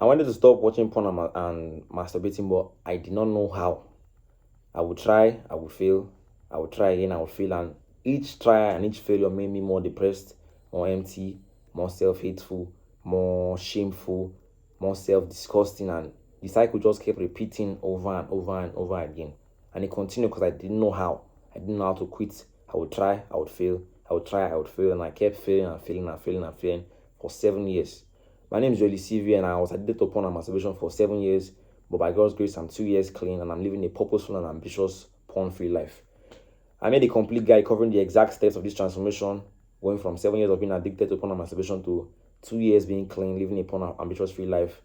I wanted to stop watching porn and masturbating, but I did not know how. I would try, I would fail, I would try again, I would fail, and each try and each failure made me more depressed, more empty, more self-hateful, more shameful, more self-disgusting, and the cycle just kept repeating over and over and over again. And it continued because I didn't know how. I didn't know how to quit. I would try, I would fail, I would try, I would fail, and I kept failing and failing and failing and failing for 7 years. My name is Jolie CV, and I was addicted to porn and masturbation for 7 years. But by God's grace, I'm 2 years clean, and I'm living a purposeful and ambitious porn-free life. I made a complete guide covering the exact steps of this transformation, going from 7 years of being addicted to porn and masturbation to 2 years being clean, living a porn and ambitious free life.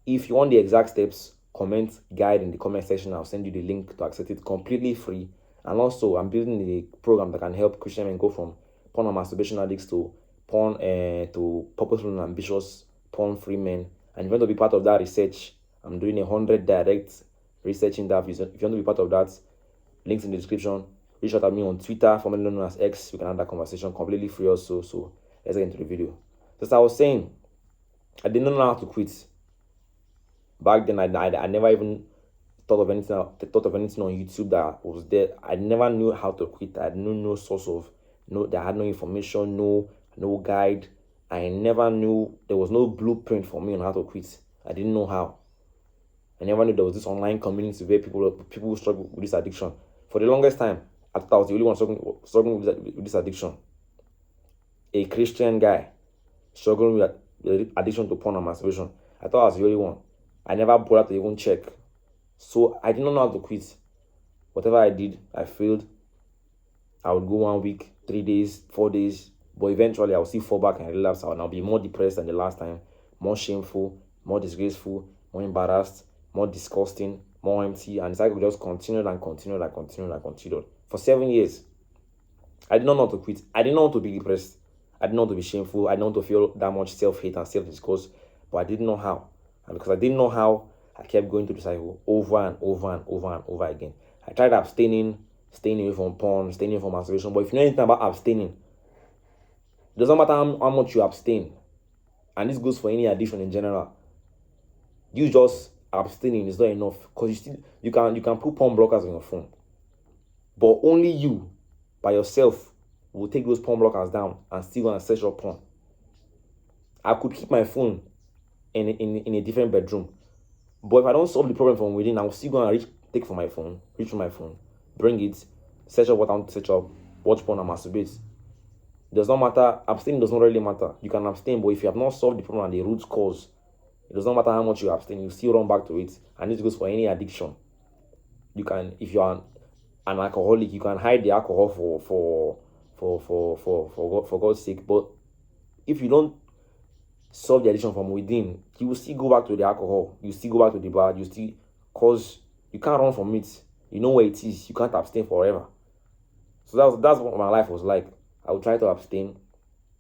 If you want the exact steps, comment guide in the comment section. I'll send you the link to access it completely free. And also, I'm building a program that can help Christian men go from porn and masturbation addicts to purposeful and ambitious porn-free men. And if you want to be part of that research, I'm doing 100 direct research in that. If you want to be part of that, links in the description. Reach out at me on Twitter, formerly known as X. We can have that conversation completely free also. So let's get into the video. As I was saying, I didn't know how to quit. Back then, I never even thought of anything on YouTube that was there. I never knew how to quit. I had no source of I had no information, no guide. I never knew. There was no blueprint for me on how to quit. I didn't know how. I never knew there was this online community where people struggle with this addiction. For the longest time, I thought I was the only one struggling with this addiction. A Christian guy struggling with the addiction to porn and masturbation. I thought I was the only one. I never bothered to even check. So I did not know how to quit. Whatever I did, I failed. I would go 1 week, 3 days, 4 days. But eventually I would still fall back and relapse. I'll be more depressed than the last time. More shameful, more disgraceful, more embarrassed, more disgusting, more empty. And the cycle just continued and continued and continued and continued. For 7 years, I did not know how to quit. I did not want to be depressed. I did not want to be shameful. I did not want to feel that much self-hate and self-disgust. But I didn't know how. And because I didn't know how, I kept going through the cycle over and over and over and over again. I tried abstaining, staying away from porn, staying away from masturbation. But if you know anything about abstaining, it doesn't matter how much you abstain. And this goes for any addiction in general. You just abstaining is not enough, because you can put porn blockers on your phone. But only you, by yourself, will take those porn blockers down and still go and search your porn. I could keep my phone in a different bedroom. But if I don't solve the problem from within, I'm still going to reach for my phone, bring it, search up what I want to search up, watch porn and masturbate. It does not matter. Abstaining does not really matter. You can abstain, but if you have not solved the problem and the root cause, it does not matter how much you abstain, you still run back to it. And this goes for any addiction. You can, if you are an alcoholic, you can hide the alcohol for God's sake. But if you don't solve the addiction from within, you will still go back to the alcohol. You still go back to the bar. Cause you can't run from it. You know where it is. You can't abstain forever. So that's what my life was like. I would try to abstain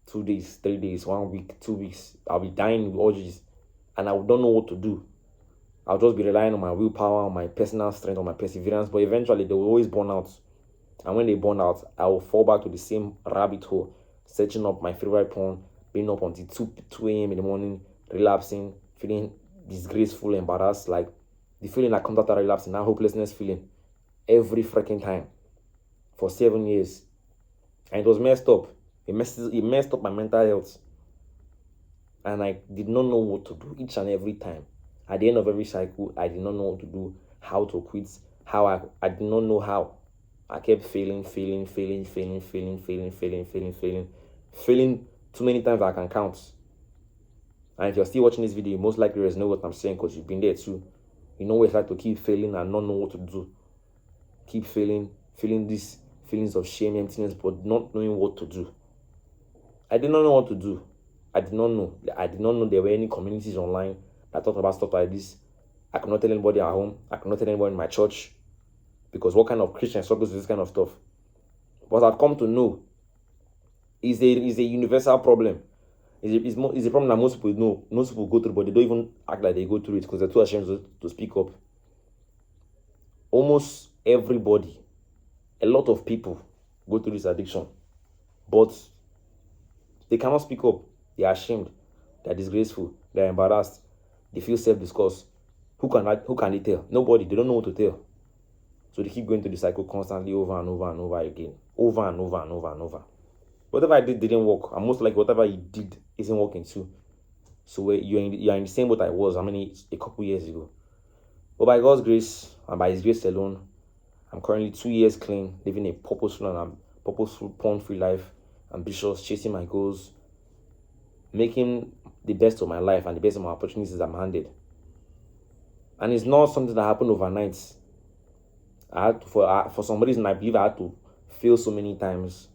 2 days, 3 days, 1 week, 2 weeks. I'll be dying with urges, and I don't know what to do. I'll just be relying on my willpower, on my personal strength, on my perseverance. But eventually, they will always burn out. And when they burn out, I will fall back to the same rabbit hole, searching up my favorite porn, being up until 2 a.m. in the morning, relapsing, feeling disgraceful, embarrassed, like the feeling that comes after relapsing, that hopelessness feeling, every freaking time for 7 years. And it was messed up. It messed up my mental health. And I did not know what to do each and every time. At the end of every cycle, I did not know what to do, how to quit, I did not know how. I kept failing too many times I can count. And if you're still watching this video, you most likely know what I'm saying, because you've been there too. You know what it's like to keep failing and not know what to do. Keep failing, feeling these feelings of shame, emptiness, but not knowing what to do. I did not know what to do. I did not know there were any communities online that talked about stuff like this. I could not tell anybody at home. I could not tell anybody in my church, because what kind of Christian struggles with this kind of stuff? But I've come to know is a universal problem. It's a problem that most people know, most people go through, but they don't even act like they go through it because they're too ashamed to speak up. Almost everybody, a lot of people go through this addiction, but they cannot speak up. They are ashamed. They're disgraceful. They're embarrassed. They feel self-disgust. Who can they tell? Nobody. They don't know what to tell. So they keep going through the cycle constantly over and over and over again. Over and over and over and over. Whatever I did didn't work. And most likely whatever he did isn't working too. So you're in the same boat I was, a couple years ago. But by God's grace and by His grace alone, I'm currently 2 years clean, living a purposeful, porn-free life, ambitious, chasing my goals, making the best of my life and the best of my opportunities I'm handed. And it's not something that happened overnight. I had to, for some reason, I believe I had to fail so many times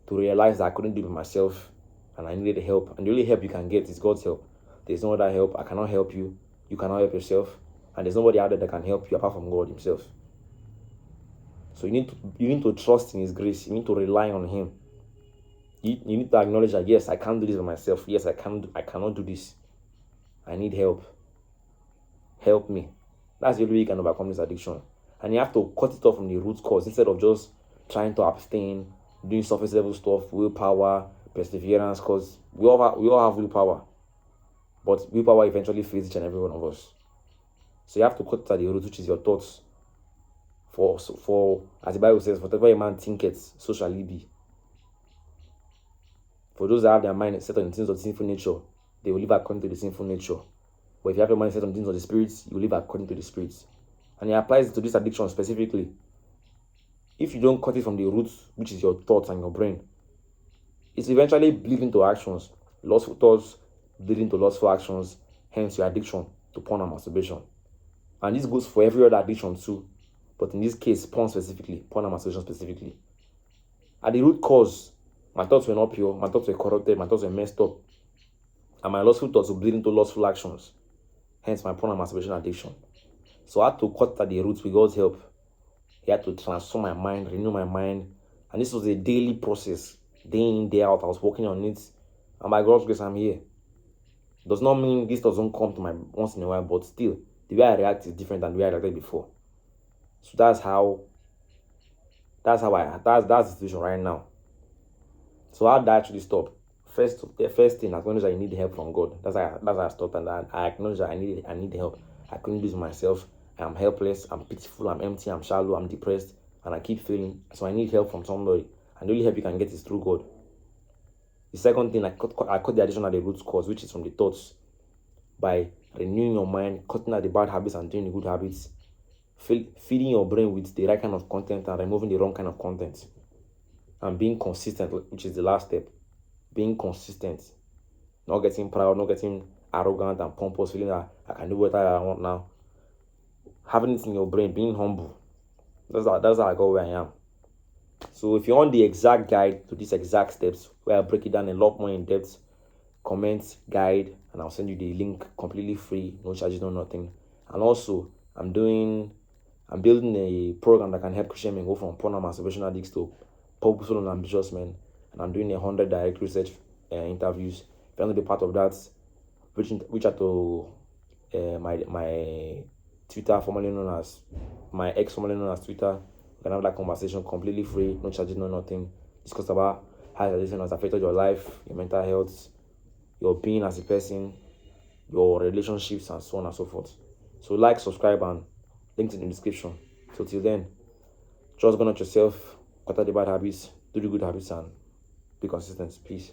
to realize that I couldn't do it myself and I needed help. And the only help you can get is God's help. There's no other help. I cannot help you. You cannot help yourself. And there's nobody out there that can help you apart from God Himself. So you need to trust in His grace. You need to rely on Him. You need to acknowledge that, yes, I can't do this by myself. Yes, I cannot do this. I need help. Help me. That's the only way you can overcome this addiction. And you have to cut it off from the root cause instead of just trying to abstain, doing surface level stuff, willpower, perseverance, because we all have willpower. But willpower eventually fails each and every one of us. So you have to cut it at the root, which is your thoughts. For as the Bible says, whatever a man thinketh, so shall he be. For those that have their mind set on the things of the sinful nature, they will live according to the sinful nature. But if you have your mind set on the things of the spirits, you will live according to the spirits. And it applies to this addiction specifically. If you don't cut it from the roots, which is your thoughts and your brain, it's eventually bleed into actions. Lustful thoughts bleed into lustful actions, hence your addiction to porn and masturbation. And this goes for every other addiction too. But in this case, porn and masturbation specifically. At the root cause, my thoughts were not pure, my thoughts were corrupted, my thoughts were messed up. And my lustful thoughts will bleed into lustful actions. Hence my porn and masturbation addiction. So I had to cut at the roots with God's help. He had to transform my mind, renew my mind. And this was a daily process. Day in, day out, I was working on it. And by God's grace, I'm here. Does not mean this doesn't come to my once in a while, but still, the way I react is different than the way I reacted before. So that's the situation right now. So how did I actually stop? The first thing, acknowledge that you need help from God. That's how I stopped, and I acknowledge that I need help. I couldn't do it myself. I'm helpless, I'm pitiful, I'm empty, I'm shallow, I'm depressed, and I keep failing. So I need help from somebody. And the only help you can get is through God. The second thing, I cut the addiction at the root cause, which is from the thoughts. By renewing your mind, cutting out the bad habits and doing the good habits. Feeding your brain with the right kind of content and removing the wrong kind of content. And being consistent, which is the last step. Being consistent. Not getting proud, not getting arrogant and pompous, feeling that I can do whatever I want now. Having it in your brain, being humble. That's how I got where I am. So if you want the exact guide to these exact steps, where I break it down a lot more in depth, comment, guide, and I'll send you the link completely free, no charges, no nothing. And also, I'm building a program that can help Christian men go from porn and masturbation addicts to purposeful and ambitious men. And I'm doing 100 direct research interviews. If you want to be part of that, reach out to my Twitter, formerly known as my ex, formerly known as Twitter. We can have that conversation completely free, no charges, no nothing. Discuss about how addiction has affected your life, your mental health, your being as a person, your relationships, and so on and so forth. So like, subscribe, and links in the description. So till then, trust God, not yourself, cut out the bad habits, do the good habits, and be consistent. Peace.